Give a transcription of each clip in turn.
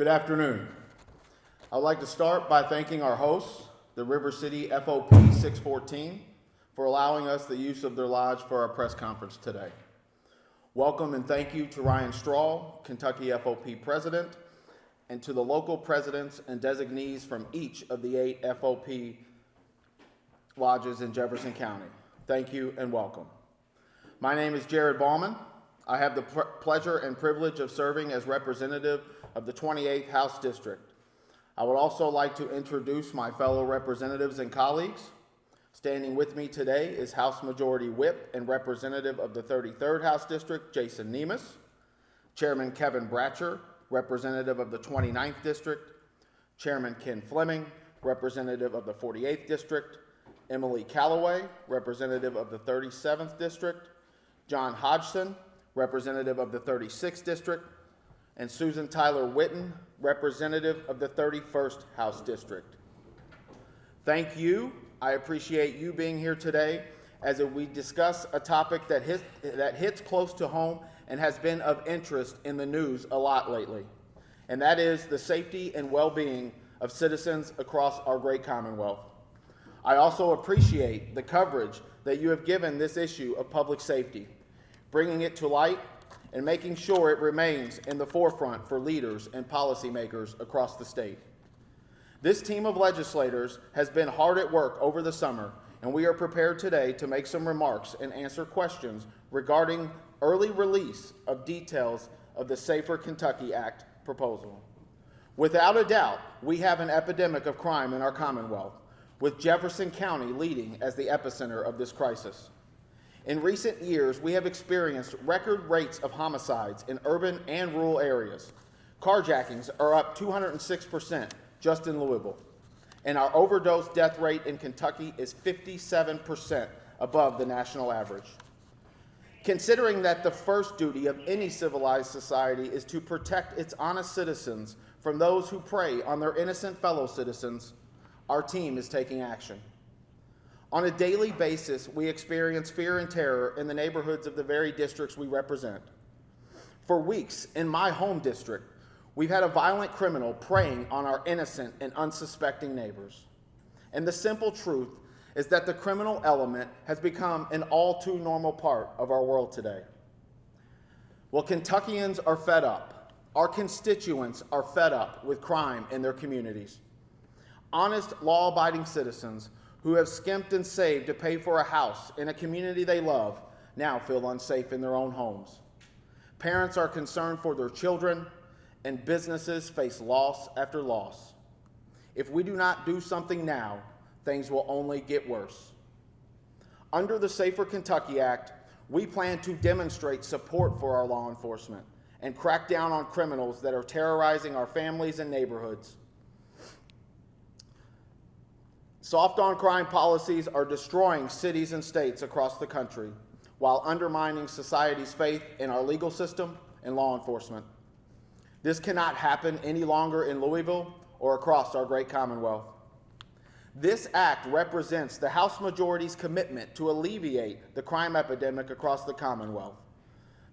Good afternoon. I'd like to start by thanking our hosts, the River City FOP 614, for allowing us the use of their lodge for our press conference today. Welcome and thank you to Ryan Strahl, Kentucky FOP President, and to the local presidents and designees from each of the 8 FOP lodges in Jefferson County. Thank you and welcome. My name is Jared Bauman. I have the pleasure and privilege of serving as representative of the 28th House District. I would also like to introduce my fellow representatives and colleagues. Standing with me today is House Majority Whip and Representative of the 33rd House District, Jason Nemus, Chairman Kevin Bratcher, Representative of the 29th District, Chairman Ken Fleming, Representative of the 48th District, Emily Calloway, Representative of the 37th District, John Hodgson, Representative of the 36th District, and Susan Tyler Witten, Representative of the 31st House District. Thank you. I appreciate you being here today as we discuss a topic that hits close to home and has been of interest in the news a lot lately, and that is the safety and well-being of citizens across our great Commonwealth. I also appreciate the coverage that you have given this issue of public safety, bringing it to light and making sure it remains in the forefront for leaders and policymakers across the state. This team of legislators has been hard at work over the summer, and we are prepared today to make some remarks and answer questions regarding early release of details of the Safer Kentucky Act proposal. Without a doubt, we have an epidemic of crime in our Commonwealth, with Jefferson County leading as the epicenter of this crisis. In recent years, we have experienced record rates of homicides in urban and rural areas. Carjackings are up 206% just in Louisville, and our overdose death rate in Kentucky is 57% above the national average. Considering that the first duty of any civilized society is to protect its honest citizens from those who prey on their innocent fellow citizens, our team is taking action. On a daily basis, we experience fear and terror in the neighborhoods of the very districts we represent. For weeks, in my home district, we've had a violent criminal preying on our innocent and unsuspecting neighbors. And the simple truth is that the criminal element has become an all too normal part of our world today. Well, Kentuckians are fed up. Our constituents are fed up with crime in their communities. Honest, law-abiding citizens who have skimped and saved to pay for a house in a community they love now feel unsafe in their own homes. Parents are concerned for their children, and businesses face loss after loss. If we do not do something now, things will only get worse. Under the Safer Kentucky Act, we plan to demonstrate support for our law enforcement and crack down on criminals that are terrorizing our families and neighborhoods. Soft on crime policies are destroying cities and states across the country while undermining society's faith in our legal system and law enforcement. This cannot happen any longer in Louisville or across our great Commonwealth. This act represents the House Majority's commitment to alleviate the crime epidemic across the Commonwealth.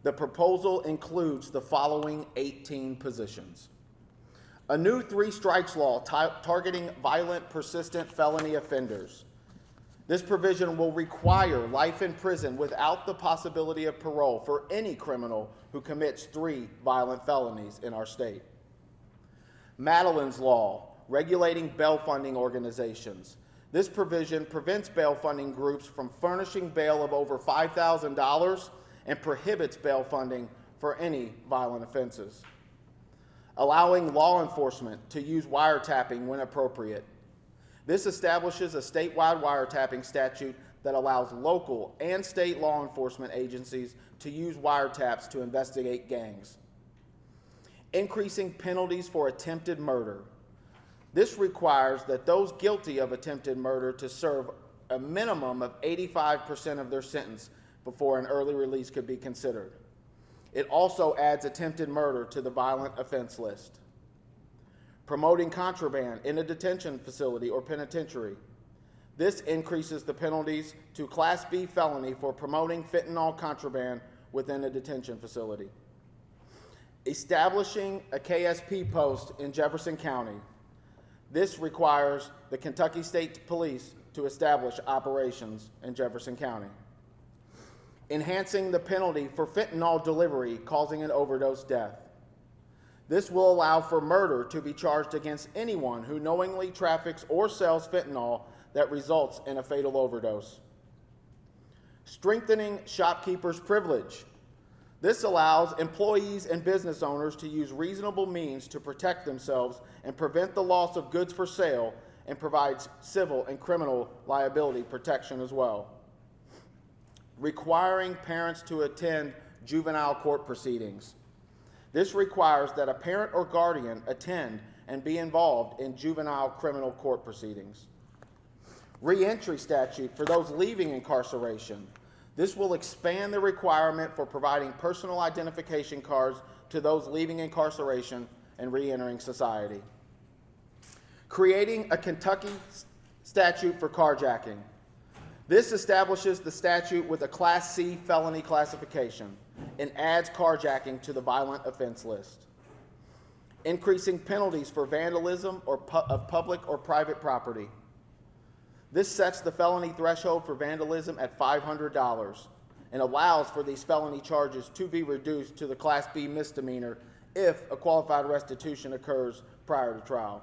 The proposal includes the following 18 positions. A new 3 strikes law targeting violent, persistent felony offenders. This provision will require life in prison without the possibility of parole for any criminal who commits 3 violent felonies in our state. Madeline's Law, regulating bail funding organizations. This provision prevents bail funding groups from furnishing bail of over $5,000 and prohibits bail funding for any violent offenses. Allowing law enforcement to use wiretapping when appropriate. This establishes a statewide wiretapping statute that allows local and state law enforcement agencies to use wiretaps to investigate gangs. Increasing penalties for attempted murder. This requires that those guilty of attempted murder to serve a minimum of 85% of their sentence before an early release could be considered. It also adds attempted murder to the violent offense list. Promoting contraband in a detention facility or penitentiary. This increases the penalties to Class B felony for promoting fentanyl contraband within a detention facility. Establishing a KSP post in Jefferson County. This requires the Kentucky State Police to establish operations in Jefferson County. Enhancing the penalty for fentanyl delivery causing an overdose death. This will allow for murder to be charged against anyone who knowingly traffics or sells fentanyl that results in a fatal overdose. Strengthening shopkeepers' privilege. This allows employees and business owners to use reasonable means to protect themselves and prevent the loss of goods for sale, and provides civil and criminal liability protection as well. Requiring parents to attend juvenile court proceedings. This requires that a parent or guardian attend and be involved in juvenile criminal court proceedings. Reentry statute for those leaving incarceration. This will expand the requirement for providing personal identification cards to those leaving incarceration and reentering society. Creating a Kentucky statute for carjacking. This establishes the statute with a Class C felony classification and adds carjacking to the violent offense list. Increasing penalties for vandalism of public or private property. This sets the felony threshold for vandalism at $500 and allows for these felony charges to be reduced to the Class B misdemeanor if a qualified restitution occurs prior to trial.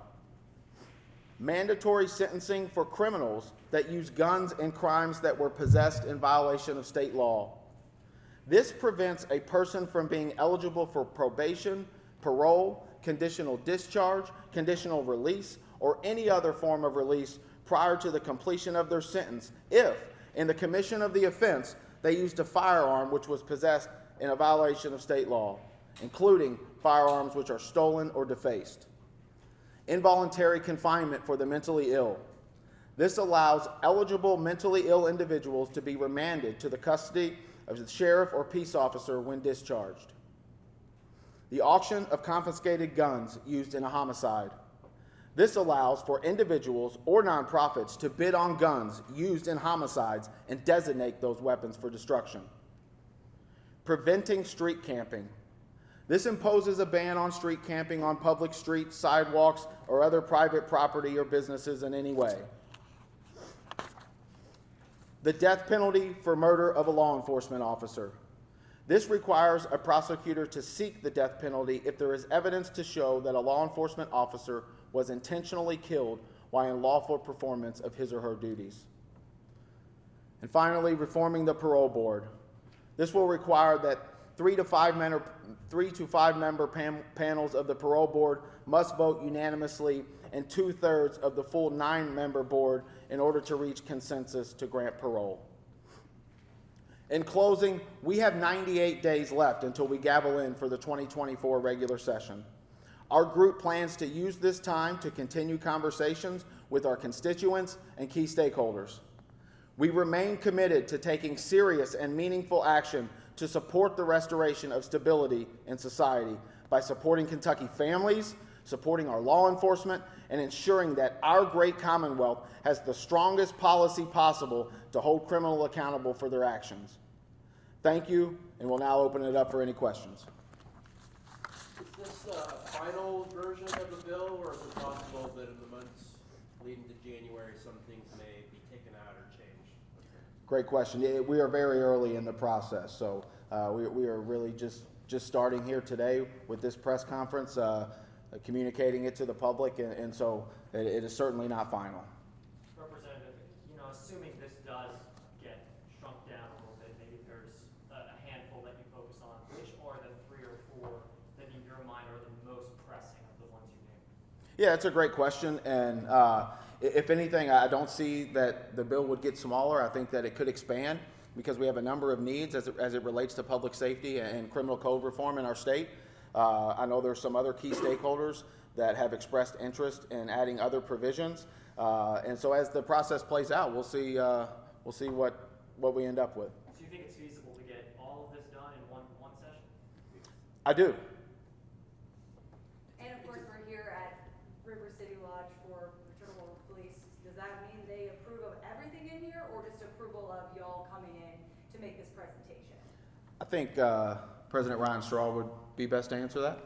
Mandatory sentencing for criminals that use guns in crimes that were possessed in violation of state law. This prevents a person from being eligible for probation, parole, conditional discharge, conditional release, or any other form of release prior to the completion of their sentence if, in the commission of the offense, they used a firearm which was possessed in a violation of state law, including firearms which are stolen or defaced. Involuntary confinement for the mentally ill. This allows eligible mentally ill individuals to be remanded to the custody of the sheriff or peace officer when discharged. The auction of confiscated guns used in a homicide. This allows for individuals or nonprofits to bid on guns used in homicides and designate those weapons for destruction. Preventing street camping. This imposes a ban on street camping on public streets, sidewalks, or other private property or businesses in any way. The death penalty for murder of a law enforcement officer. This requires a prosecutor to seek the death penalty if there is evidence to show that a law enforcement officer was intentionally killed while in lawful performance of his or her duties. And finally, reforming the parole board. This will require that 3 to 5 member panels of the parole board must vote unanimously, and 2/3 of the full 9-member board in order to reach consensus to grant parole. In closing, we have 98 days left until we gavel in for the 2024 regular session. Our group plans to use this time to continue conversations with our constituents and key stakeholders. We remain committed to taking serious and meaningful action to support the restoration of stability in society by supporting Kentucky families, supporting our law enforcement, and ensuring that our great Commonwealth has the strongest policy possible to hold criminals accountable for their actions. Thank you, and we'll now open it up for any questions. Is this the final version of the bill, or is it possible that in the months leading to January, some things may be taken out or changed? Great question. Yeah, we are very early in the process, so we are really just starting here today with this press conference, communicating it to the public, and so it is certainly not final. Representative, assuming this does get shrunk down a little bit, maybe there's a handful that you focus on, which are the 3 or 4 that in your mind are the most pressing of the ones you named? Yeah, it's a great question, and if anything, I don't see that the bill would get smaller. I think that it could expand because we have a number of needs as it relates to public safety and criminal code reform in our state. I know there's some other key stakeholders that have expressed interest in adding other provisions, and so as the process plays out, we'll see what we end up with. So you think it's feasible to get all of this done in one session? I do. And of course, we're here at River City Lodge for Fraternal Police. Does that mean they approve of everything in here, or just approval of y'all coming in to make this presentation? I think President Ryan Straw be best to answer that?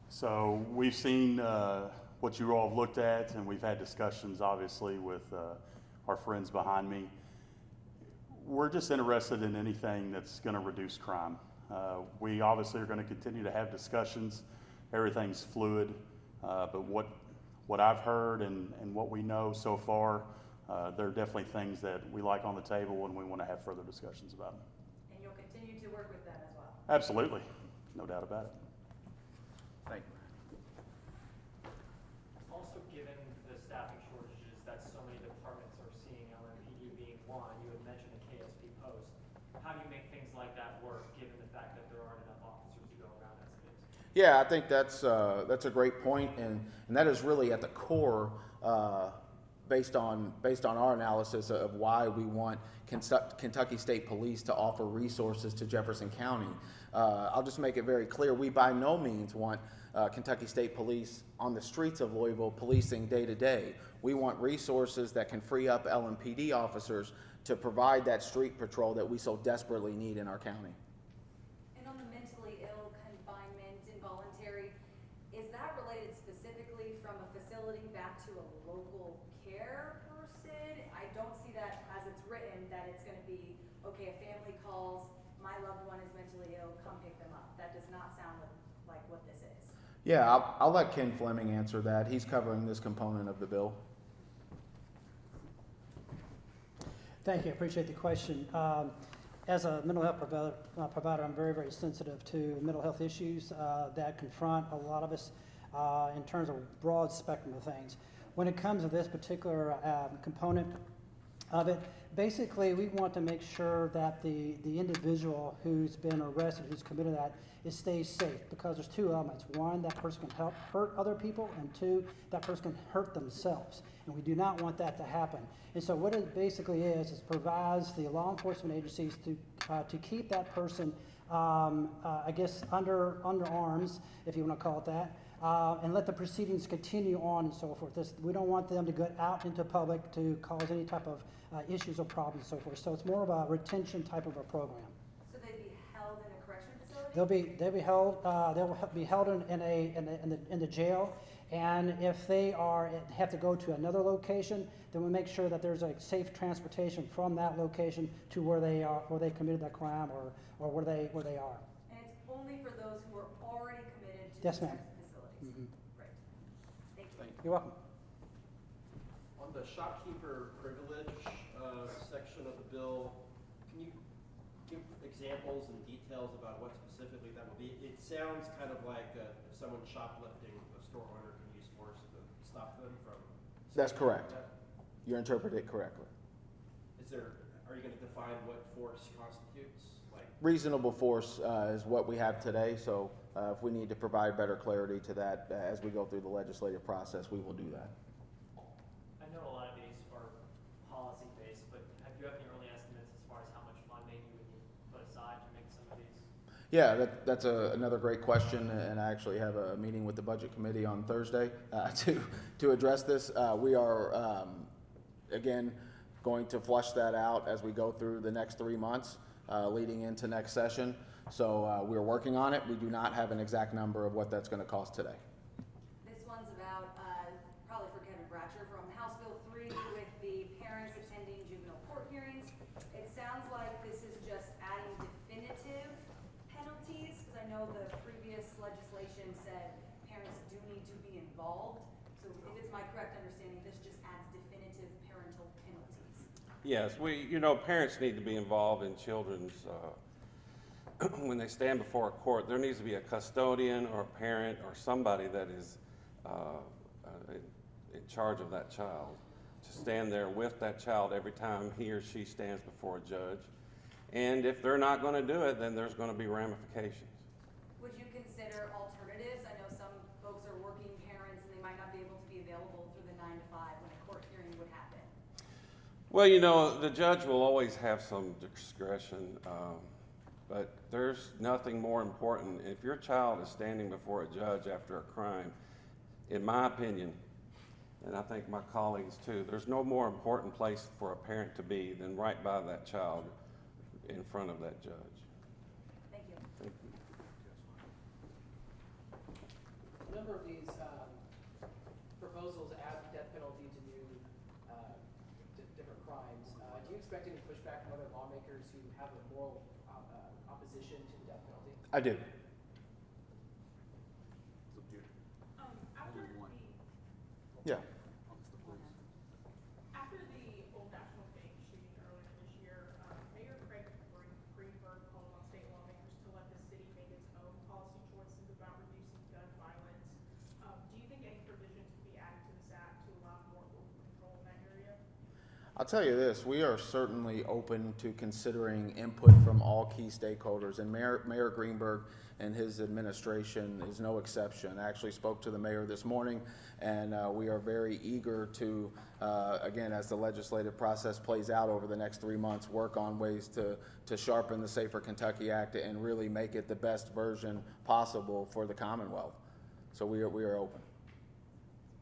So we've seen what you all have looked at, and we've had discussions, obviously, with our friends behind me. We're just interested in anything that's going to reduce crime. We obviously are going to continue to have discussions. Everything's fluid, but what I've heard and what we know so far, there are definitely things that we like on the table, and we want to have further discussions about them. And you'll continue to work with them as well? Absolutely, no doubt about it. Thank you. Also, given the staffing shortages that so many departments are seeing, LMPD being one, you had mentioned the KSP post. How do you make things like that work, given the fact that there aren't enough officers to go around as it is? Yeah, I think that's a great point, and that is really at the core, based on our analysis of why we want Kentucky State Police to offer resources to Jefferson County. I'll just make it very clear, we by no means want Kentucky State Police on the streets of Louisville policing day to day. We want resources that can free up LMPD officers to provide that street patrol that we so desperately need in our county. And on the mentally ill, confinement, involuntary, is that related specifically from a facility back to a local care person? I don't see that as it's written, that it's gonna be, okay, a family calls, my loved one is mentally ill, come pick them up. That does not sound like what this is. Yeah, I'll let Ken Fleming answer that. He's covering this component of the bill. Thank you. I appreciate the question. As a mental health provider, I'm very, very sensitive to mental health issues that confront a lot of us in terms of a broad spectrum of things. When it comes to this particular component of it, basically we want to make sure that the individual who's been arrested, who's committed that, stays safe, because there's two elements. One, that person can hurt other people, and two, that person can hurt themselves. And we do not want that to happen. And so what it basically is provides the law enforcement agencies to keep that person, I guess, under arms, if you want to call it that, and let the proceedings continue on and so forth. We don't want them to get out into public to cause any type of issues or problems and so forth. So it's more of a retention type of a program. So they'd be held in a correction facility? They'll be held in the jail, and if they have to go to another location, then we make sure that there's a safe transportation from that location to where they committed that crime or where they are. And it's only for those who are already committed to Yes, these ma'am. types of facilities? Mhm. Great. Thank you. You're welcome. On the shopkeeper privilege section of the bill, can you give examples and details about what specifically that will be? It sounds kind of like if someone's shoplifting, a store owner can use force to stop them from. That's correct. That. You interpreted it correctly. Are you going to define what force constitutes? Like, Reasonable force is what we have today, so if we need to provide better clarity to that as we go through the legislative process, we will do that. I know a lot of these are policy-based, but have you have any early estimates as far as how much funding you would need to put aside to make some of these? Yeah, that's another great question, and I actually have a meeting with the Budget Committee on Thursday to address this. We are, again, going to flush that out as we go through the next 3 months, leading into next session. So we're working on it. We do not have an exact number of what that's going to cost today. This one's about, probably for Kevin Bratcher, from House Bill 3 with the parents attending juvenile court hearings. It sounds like this is just adding definitive penalties, because I know the previous legislation said parents do need to be involved. So if it's my correct understanding, this just adds definitive parental penalties. Yes, parents need to be involved in children's, when they stand before a court, there needs to be a custodian or a parent or somebody that is in charge of that child, to stand there with that child every time he or she stands before a judge. And if they're not going to do it, then there's going to be ramifications. Would you consider alternatives? I know some folks are working parents and they might not be able to be available through the 9 to 5 when a court hearing would happen. Well, the judge will always have some discretion, but there's nothing more important. If your child is standing before a judge after a crime, in my opinion, and I think my colleagues too, there's no more important place for a parent to be than right by that child, in front of that judge. Thank you. Thank you. A number of these proposals add the death penalty to new different crimes. Do you expect any pushback from other lawmakers who have a moral opposition to the death penalty? I do. After the Yeah. after the Old National Bank shooting earlier this year, Mayor Craig Greenberg called on state lawmakers to let the city make its own policy choices about reducing gun violence. Do you think any provisions could be added to this act to allow more local control in that area? I'll tell you this, we are certainly open to considering input from all key stakeholders, and Mayor Greenberg and his administration is no exception. I actually spoke to the mayor this morning, and we are very eager to, again, as the legislative process plays out over the next 3 months, work on ways to sharpen the Safer Kentucky Act and really make it the best version possible for the Commonwealth. So we are open.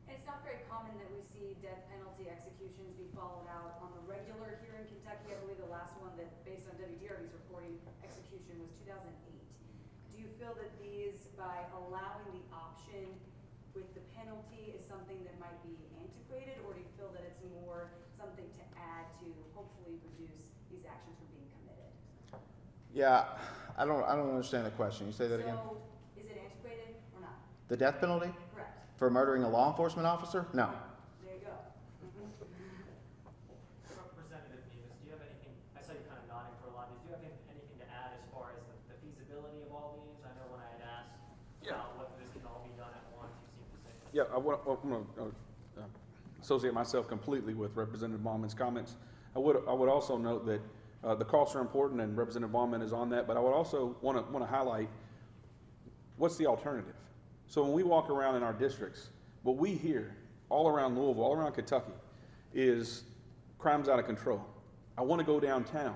It's not very common that we see death penalty executions be followed out on the regular here in Kentucky. I believe the last one that, based on WDRB's reporting, execution was 2008. Do you feel that these, by allowing the option with the penalty, is something that might be antiquated, or do you feel that it's more something to add to hopefully reduce these actions from being committed? Yeah, I don't understand the question. You say that again? So, is it antiquated or not? The death penalty Correct. for murdering a law enforcement officer? No. There you go. Representative Nevis, do you have anything, I saw you kind of nodding for a lot of these, do you have anything to add as far as the feasibility of all these? I know when I had asked about whether this can all be done at once, you seemed to say. Yeah, I'm going to associate myself completely with Representative Bauman's comments. I would also note that the costs are important, and Representative Bauman is on that, but I would also want to highlight what's the alternative. So when we walk around in our districts, what we hear all around Louisville, all around Kentucky, is crime's out of control. I want to go downtown,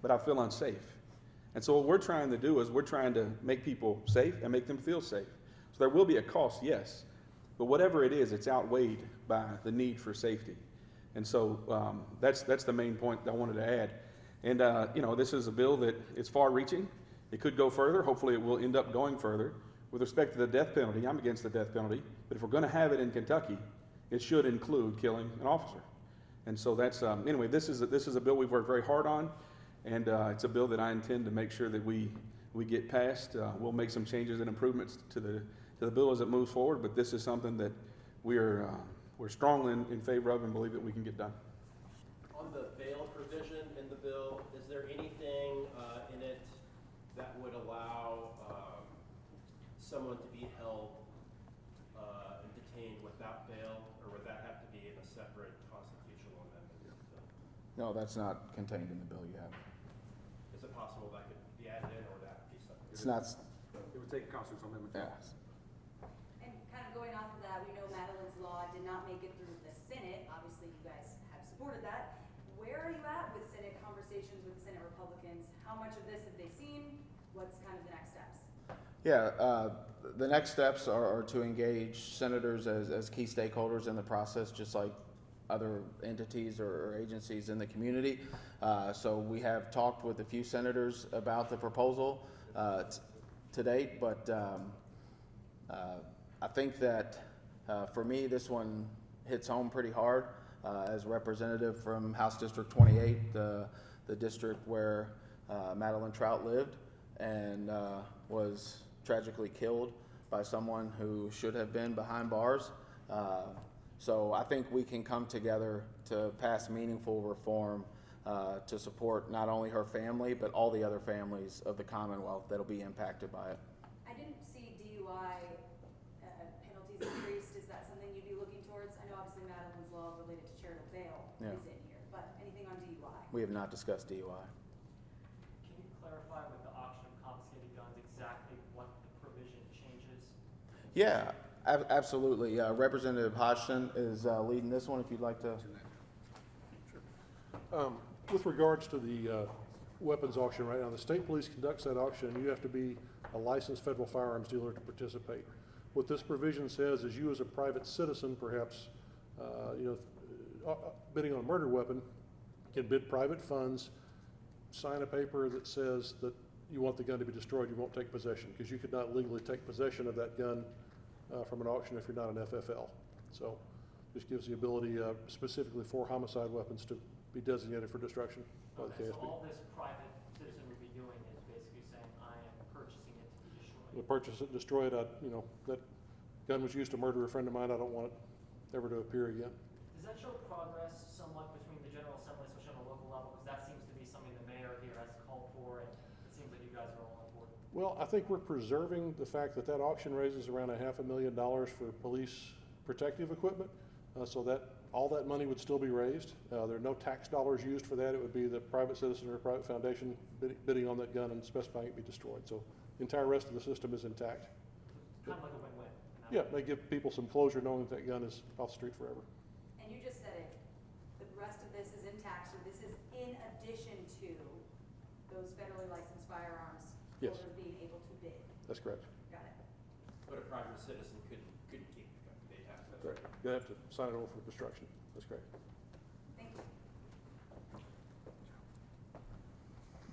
but I feel unsafe. And so what we're trying to do is we're trying to make people safe and make them feel safe. So there will be a cost, yes, but whatever it is, it's outweighed by the need for safety. And so that's the main point that I wanted to add. And this is a bill that is far-reaching. It could go further. Hopefully it will end up going further. With respect to the death penalty, I'm against the death penalty, but if we're going to have it in Kentucky, it should include killing an officer. And so that's, anyway, this is a bill we've worked very hard on, and it's a bill that I intend to make sure that we get passed. We'll make some changes and improvements to the bill as it moves forward, but this is something that we're strongly in favor of and believe that we can get done. On the bail provision in the bill, is there anything in it that would allow someone to be held and detained without bail, or would that have to be in a separate constitutional amendment? No, that's not contained in the bill you have. Is it possible that could be added in, or would that be separate? It's not, It would take a constitutional amendment. yeah. And kind of going off of that, we know Madeline's law did not make it through the Senate. Obviously, you guys have supported that. Where are you at with Senate conversations with the Senate Republicans? How much of this have they seen? What's kind of the next steps? Yeah, the next steps are to engage senators as key stakeholders in the process, just like other entities or agencies in the community. So we have talked with a few senators about the proposal to date, but I think that for me, this one hits home pretty hard. As a representative from House District 28, the district where Madeline Trout lived and was tragically killed by someone who should have been behind bars. So I think we can come together to pass meaningful reform to support not only her family, but all the other families of the Commonwealth that'll be impacted by it. I didn't see DUI penalties increased. Is that something you'd be looking towards? I know obviously Madeline's law related to charitable bail Yeah. is in here, but anything on DUI? We have not discussed DUI. Can you clarify with the auction of confiscated guns exactly what the provision changes? Yeah, absolutely. Representative Hodgson is leading this one, if you'd like to. With regards to the weapons auction right now, the state police conducts that auction, and you have to be a licensed federal firearms dealer to participate. What this provision says is you as a private citizen, perhaps, bidding on a murder weapon, can bid private funds sign a paper that says that you want the gun to be destroyed, you won't take possession, because you could not legally take possession of that gun from an auction if you're not an FFL. So this gives the ability specifically for homicide weapons to be designated for destruction by the Okay, KSB. so all this private citizen would be doing is basically saying, I am purchasing it to be destroyed. To purchase it, destroy it, that gun was used to murder a friend of mine, I don't want it ever to appear again. Does that show progress somewhat between the General Assembly, especially on a local level? Because that seems to be something the mayor here has called for, and it seems like you guys are all on board. Well, I think we're preserving the fact that that auction raises around $500,000 for police protective equipment, so that all that money would still be raised. There are no tax dollars used for that. It would be the private citizen or private foundation bidding on that gun and specifying it be destroyed. So the entire rest of the system is intact. Kind of like a win-win. in that Yeah, way. they give people some closure knowing that that gun is off the street forever. And you just said it, the rest of this is intact, so this is in addition to those federally licensed firearms Yes. holders being able to bid. That's correct. Got it. But a private citizen couldn't keep the gun, they'd have to. Correct. You have to sign it over for destruction. That's correct. Thank you.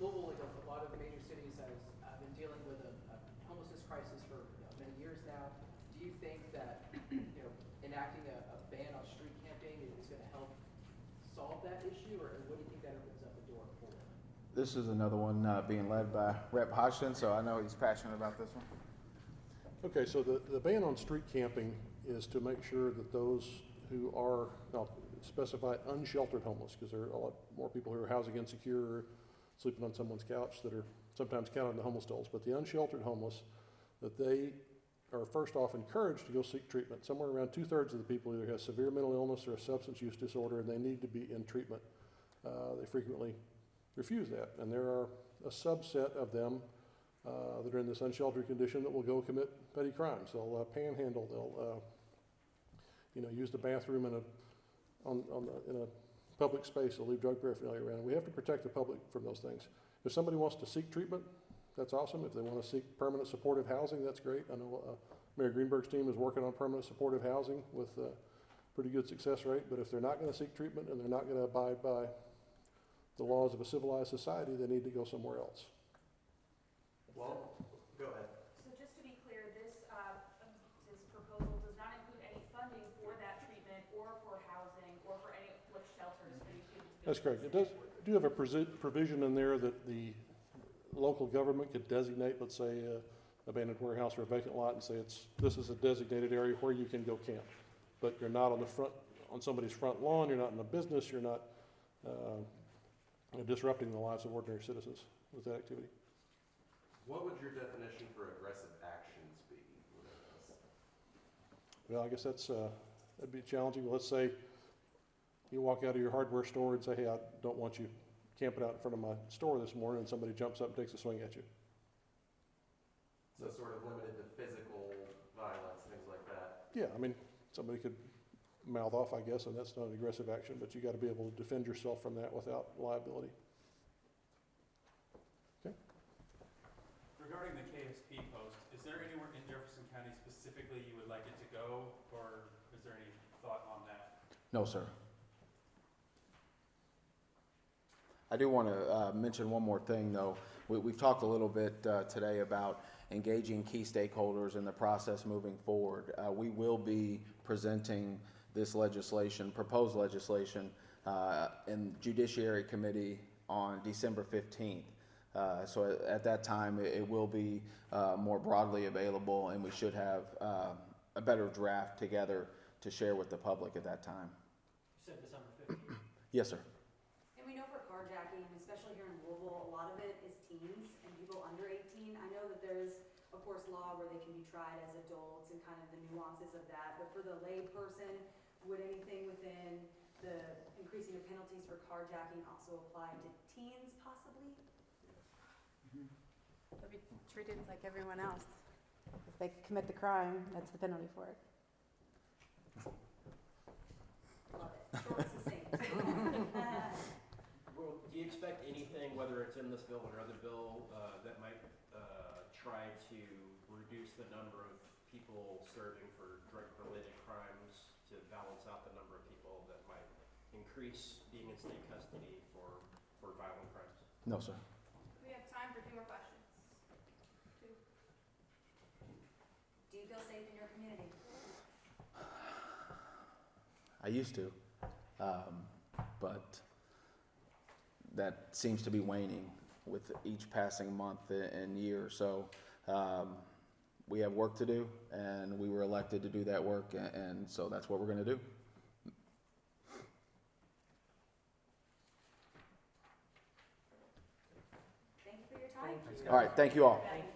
Louisville, like a lot of major cities, has been dealing with a homelessness crisis for many years now. Do you think that enacting a ban on street camping is going to help solve that issue, or what do you think that opens up the door for? This is another one being led by Rep. Hodgson, so I know he's passionate about this one. Okay, so the ban on street camping is to make sure that those who are, I'll specify unsheltered homeless, because there are a lot more people who are housing insecure or sleeping on someone's couch that are sometimes counted in the homeless dolls, but the unsheltered homeless, that they are first off encouraged to go seek treatment. Somewhere around 2/3 of the people either have severe mental illness or a substance use disorder, and they need to be in treatment. They frequently refuse that, and there are a subset of them that are in this unsheltered condition that will go commit petty crimes. They'll panhandle. They'll use the bathroom in a public space. They'll leave drug paraphernalia around. We have to protect the public from those things. If somebody wants to seek treatment, that's awesome. If they want to seek permanent supportive housing, that's great. I know Mayor Greenberg's team is working on permanent supportive housing with a pretty good success rate. But if they're not going to seek treatment and they're not going to abide by the laws of a civilized society, they need to go somewhere else. Well, go ahead. So just to be clear, this proposal does not include any funding for that treatment or for housing or for any shelters for these people to go That's correct. It does do have a provision in there that the local government could designate, let's say, abandoned warehouse or a vacant lot and say this is a designated area where you can go camp. But you're not on somebody's front lawn, you're not in a business, you're not disrupting the lives of ordinary citizens with that activity. What would your definition for aggressive actions be? Well, I guess that'd be challenging. Let's say you walk out of your hardware store and say, hey, I don't want you camping out in front of my store this morning, and somebody jumps up and takes a swing at you. So sort of limited to physical violence, things like that. Yeah, I mean, somebody could mouth off, I guess, and that's not an aggressive action, but you got to be able to defend yourself from that without liability. Okay. Regarding the KSP post, is there anywhere in Jefferson County specifically you would like it to go, or is there any thought on that? No, sir. I do want to mention one more thing, though. We've talked a little bit today about engaging key stakeholders in the process moving forward. We will be presenting this proposed legislation, in Judiciary Committee on December 15th. So at that time, it will be more broadly available, and we should have a better draft together to share with the public at that time. You said December 15th. Yes, sir. And we know for carjacking, especially here in Louisville, a lot of it is teens and people under 18. I know that there's, of course, law where they can be tried as adults and kind of the nuances of that. But for the lay person, would anything within the increasing of penalties for carjacking also apply to teens possibly? They'll be treated like everyone else. If they commit the crime, that's the penalty for it. Love it. Short and succinct. Well, do you expect anything, whether it's in this bill or another bill, that might try to reduce the number of people serving for drug-related crimes to balance out the number of people that might increase being in state custody for violent crimes? No, sir. We have time for 2 more questions. 2. Do you feel safe in your community? I used to, but that seems to be waning with each passing month and year. So we have work to do, and we were elected to do that work, and so that's what we're going to do. Thank you for your time. All right, thank you all. Thank you.